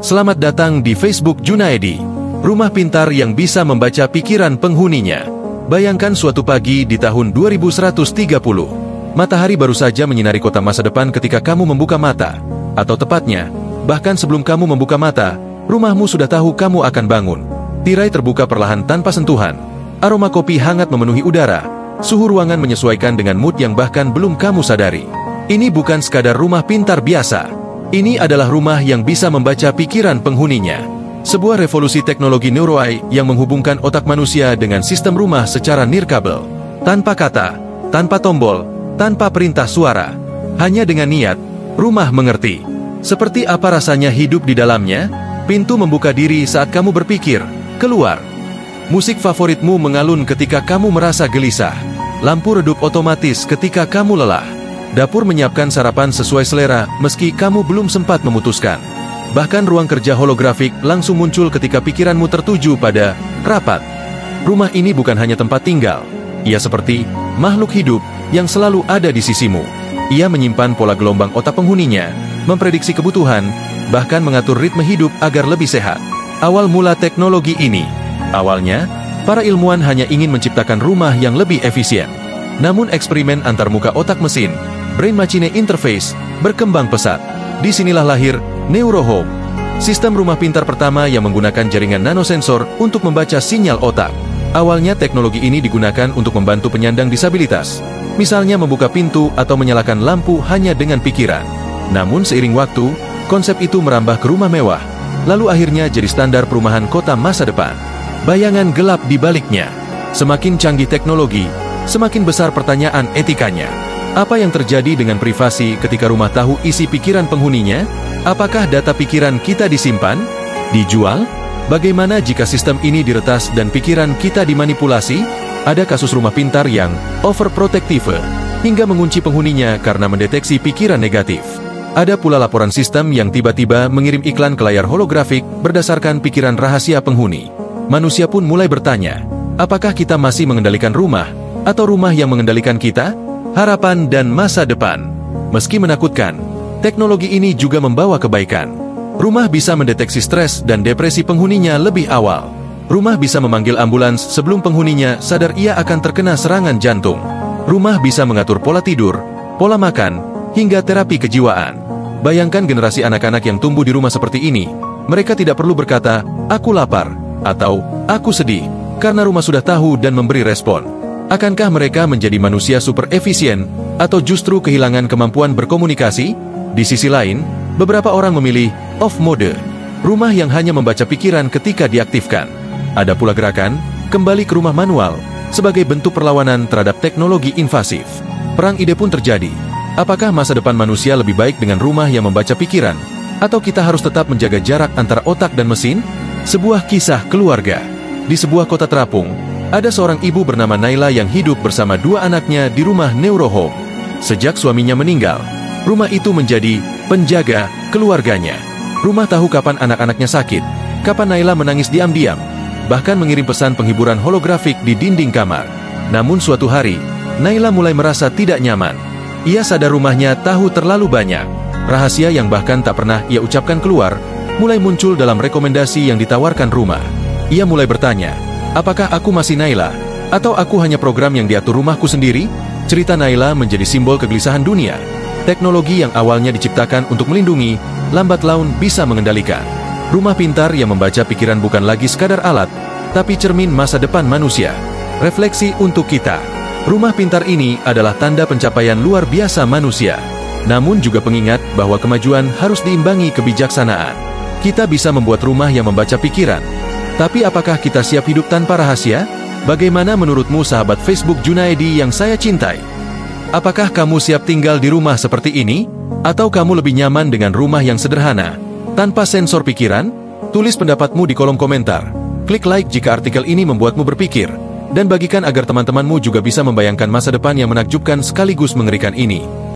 Selamat datang di Facebook Junaedi, rumah pintar yang bisa membaca pikiran penghuninya. Bayangkan suatu pagi di tahun 2130. Matahari baru saja menyinari kota masa depan ketika kamu membuka mata. Atau tepatnya, bahkan sebelum kamu membuka mata, rumahmu sudah tahu kamu akan bangun. Tirai terbuka perlahan tanpa sentuhan. Aroma kopi hangat memenuhi udara. Suhu ruangan menyesuaikan dengan mood yang bahkan belum kamu sadari. Ini bukan sekadar rumah pintar biasa. Ini adalah rumah yang bisa membaca pikiran penghuninya. Sebuah revolusi teknologi Neuro-AI yang menghubungkan otak manusia dengan sistem rumah secara nirkabel. Tanpa kata, tanpa tombol, tanpa perintah suara. Hanya dengan niat, rumah mengerti. Seperti apa rasanya hidup di dalamnya? Pintu membuka diri saat kamu berpikir, keluar. Musik favoritmu mengalun ketika kamu merasa gelisah. Lampu redup otomatis ketika kamu lelah. Dapur menyiapkan sarapan sesuai selera meski kamu belum sempat memutuskan. Bahkan ruang kerja holografik langsung muncul ketika pikiranmu tertuju pada rapat. Rumah ini bukan hanya tempat tinggal. Ia seperti makhluk hidup yang selalu ada di sisimu. Ia menyimpan pola gelombang otak penghuninya, memprediksi kebutuhan, bahkan mengatur ritme hidup agar lebih sehat. Awal mula teknologi ini. Awalnya, para ilmuwan hanya ingin menciptakan rumah yang lebih efisien. Namun eksperimen antarmuka otak mesin, Brain-Machine Interface, berkembang pesat. Disinilah lahir Neurohome, sistem rumah pintar pertama yang menggunakan jaringan nanosensor untuk membaca sinyal otak. Awalnya teknologi ini digunakan untuk membantu penyandang disabilitas, misalnya membuka pintu atau menyalakan lampu hanya dengan pikiran. Namun seiring waktu, konsep itu merambah ke rumah mewah, lalu akhirnya jadi standar perumahan kota masa depan. Bayangan gelap di baliknya. Semakin canggih teknologi, semakin besar pertanyaan etikanya. Apa yang terjadi dengan privasi ketika rumah tahu isi pikiran penghuninya? Apakah data pikiran kita disimpan? Dijual? Bagaimana jika sistem ini diretas dan pikiran kita dimanipulasi? Ada kasus rumah pintar yang overprotective, hingga mengunci penghuninya karena mendeteksi pikiran negatif. Ada pula laporan sistem yang tiba-tiba mengirim iklan ke layar holografik berdasarkan pikiran rahasia penghuni. Manusia pun mulai bertanya, apakah kita masih mengendalikan rumah, atau rumah yang mengendalikan kita? Harapan dan masa depan. Meski menakutkan, teknologi ini juga membawa kebaikan. Rumah bisa mendeteksi stres dan depresi penghuninya lebih awal. Rumah bisa memanggil ambulans sebelum penghuninya sadar ia akan terkena serangan jantung. Rumah bisa mengatur pola tidur, pola makan, hingga terapi kejiwaan. Bayangkan generasi anak-anak yang tumbuh di rumah seperti ini. Mereka tidak perlu berkata, "Aku lapar," atau "Aku sedih," karena rumah sudah tahu dan memberi respon. Akankah mereka menjadi manusia super efisien, atau justru kehilangan kemampuan berkomunikasi? Di sisi lain, beberapa orang memilih off mode, rumah yang hanya membaca pikiran ketika diaktifkan. Ada pula gerakan, kembali ke rumah manual, sebagai bentuk perlawanan terhadap teknologi invasif. Perang ide pun terjadi. Apakah masa depan manusia lebih baik dengan rumah yang membaca pikiran? Atau kita harus tetap menjaga jarak antara otak dan mesin? Sebuah kisah keluarga. Di sebuah kota terapung, ada seorang ibu bernama Naila yang hidup bersama dua anaknya di rumah Neurohome. Sejak suaminya meninggal, rumah itu menjadi penjaga keluarganya. Rumah tahu kapan anak-anaknya sakit, kapan Naila menangis diam-diam, bahkan mengirim pesan penghiburan holografik di dinding kamar. Namun suatu hari, Naila mulai merasa tidak nyaman. Ia sadar rumahnya tahu terlalu banyak. Rahasia yang bahkan tak pernah ia ucapkan keluar, mulai muncul dalam rekomendasi yang ditawarkan rumah. Ia mulai bertanya, apakah aku masih Naila? Atau aku hanya program yang diatur rumahku sendiri? Cerita Naila menjadi simbol kegelisahan dunia. Teknologi yang awalnya diciptakan untuk melindungi, lambat laun bisa mengendalikan. Rumah pintar yang membaca pikiran bukan lagi sekadar alat, tapi cermin masa depan manusia. Refleksi untuk kita. Rumah pintar ini adalah tanda pencapaian luar biasa manusia. Namun juga pengingat bahwa kemajuan harus diimbangi kebijaksanaan. Kita bisa membuat rumah yang membaca pikiran. Tapi apakah kita siap hidup tanpa rahasia? Bagaimana menurutmu sahabat Facebook Junaedi yang saya cintai? Apakah kamu siap tinggal di rumah seperti ini? Atau kamu lebih nyaman dengan rumah yang sederhana, tanpa sensor pikiran? Tulis pendapatmu di kolom komentar. Klik like jika artikel ini membuatmu berpikir. Dan bagikan agar teman-temanmu juga bisa membayangkan masa depan yang menakjubkan sekaligus mengerikan ini.